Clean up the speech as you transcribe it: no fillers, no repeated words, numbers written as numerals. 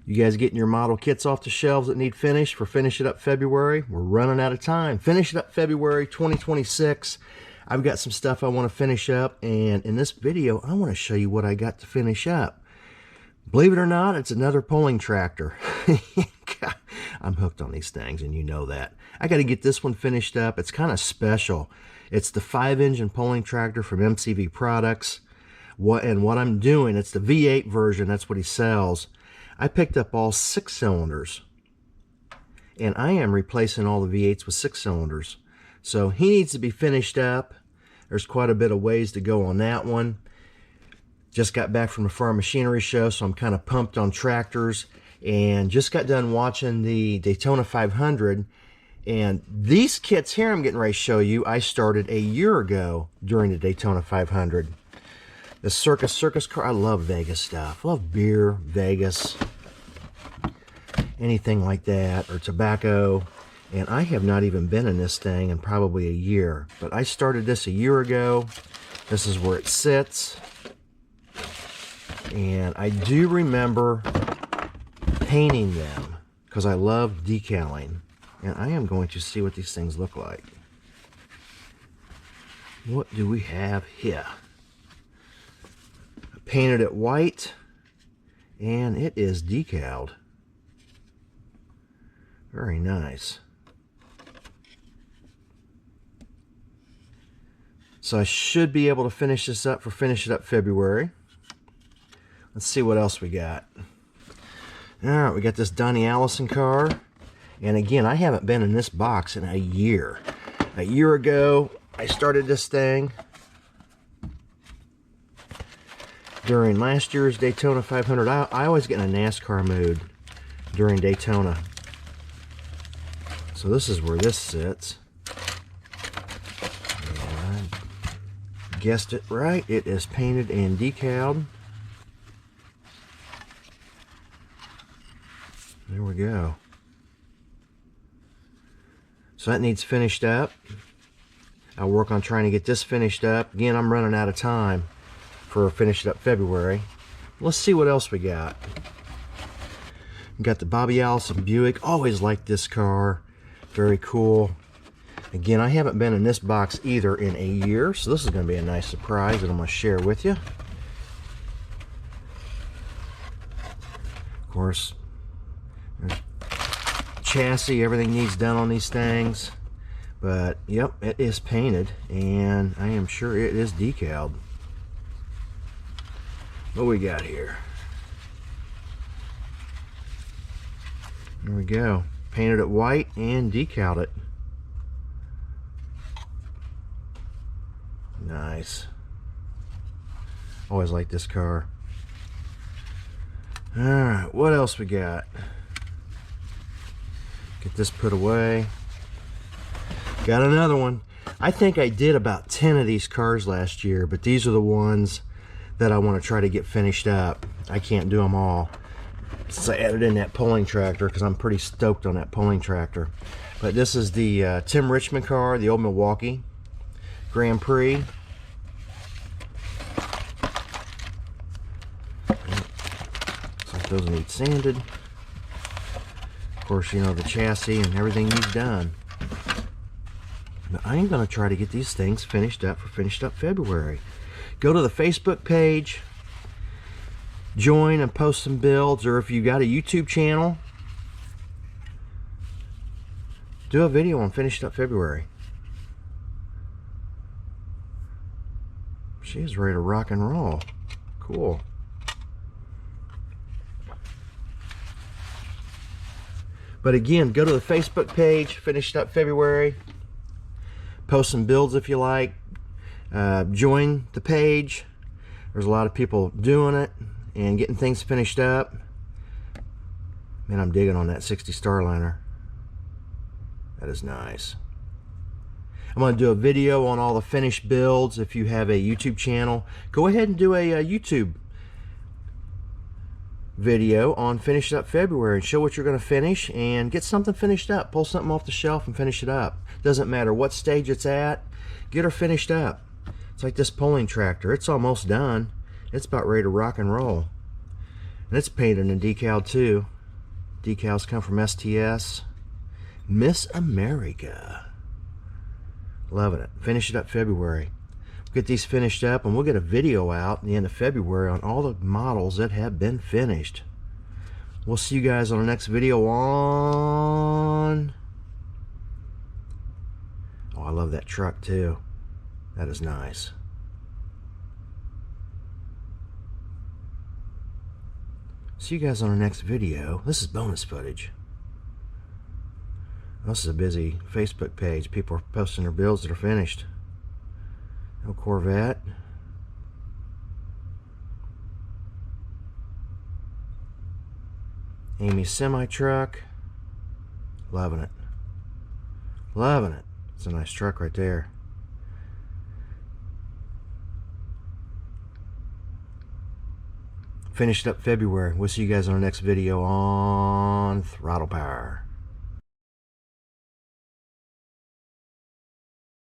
You guys getting your model kits off the shelves that need finished for Finish It Up February? We're running out of time. Finish It Up February 2026. I've got some stuff I want to finish up, and in this video, I want to show you what I got to finish up. Believe it or not, it's another pulling tractor. I'm hooked on these things, and you know that. I got to get this one finished up. It's kind of special. It's the 5-engine pulling tractor from MCV Products. What I'm doing, it's the V8 version. That's what he sells. I picked up all 6 cylinders, and I am replacing all the V8s with 6 cylinders. So he needs to be finished up. There's quite a bit of ways to go on that one. Just got back from the farm machinery show, so I'm kind of pumped on tractors, and just got done watching the Daytona 500. And these kits here I'm getting ready to show you, I started a year ago during the Daytona 500. The Circus Circus car, I love Vegas stuff. Love beer, Vegas, anything like that, or tobacco. And I have not even been in this thing in probably a year. But I started this a year ago. This is where it sits. And I do remember painting them because I love decaling. And I am going to see what these things look like. What do we have here? I painted it white, and it is decaled. Very nice. So I should be able to finish this up for Finish It Up February. Let's see what else we got. All right, we got this Donnie Allison car. And again, I haven't been in this box in a year. A year ago, I started this thing during last year's Daytona 500. I always get in a NASCAR mood during Daytona. So this is where this sits. And I guessed it right. It is painted and decaled. There we go. So that needs finished up. I'll work on trying to get this finished up. Again, I'm running out of time for Finish It Up February. Let's see what else we got. We got the Allison Buick. Always liked this car. Very cool. Again, I haven't been in this box either in a year, so this is going to be a nice surprise that I'm going to share with you. Of course, there's chassis, everything needs done on these things, but yep, it is painted, and I am sure it is decaled. What we got here? There we go. Painted it white and decaled it. Nice. Always like this car. Alright, what else we got? Get this put away. Got another one. I think I did about 10 of these cars last year, but these are the ones that I want to try to get finished up. I can't do them all, since I added in that pulling tractor, because I'm pretty stoked on that pulling tractor. But this is the Tim Richmond car, the old Milwaukee Grand Prix. Looks like those need sanded. Of course, you know, the chassis and everything needs done. But I am going to try to get these things finished up for Finished Up February. Go to the Facebook page, join and post some builds, or if you got a YouTube channel, do a video on Finished Up February. She is ready to rock and roll. Cool. But again, go to the Facebook page, Finished Up February. Post some builds if you like. Join the page. There's a lot of people doing it and getting things finished up. Man, I'm digging on that 60 Starliner. That is nice. I'm going to do a video on all the finished builds. If you have a YouTube channel, go ahead and do a YouTube video on Finish It Up February and show what you're going to finish and get something finished up. Pull something off the shelf and finish it up. Doesn't matter what stage it's at, get her finished up. It's like this pulling tractor. It's almost done. It's about ready to rock and roll. And it's painted and decaled too. Decals come from STS. Miss America. Loving it. Finish it up February. Get these finished up and we'll get a video out in the end of February on all the models that have been finished. We'll see you guys on the next video on... Oh, I love that truck too. That is nice. See you guys on the next video. This is bonus footage. This is a busy Facebook page. People are posting their builds that are finished. No Corvette. Amy's semi-truck. Loving it. Loving it. It's a nice truck right there. Finished up February. We'll see you guys on the next video on Throttle Power.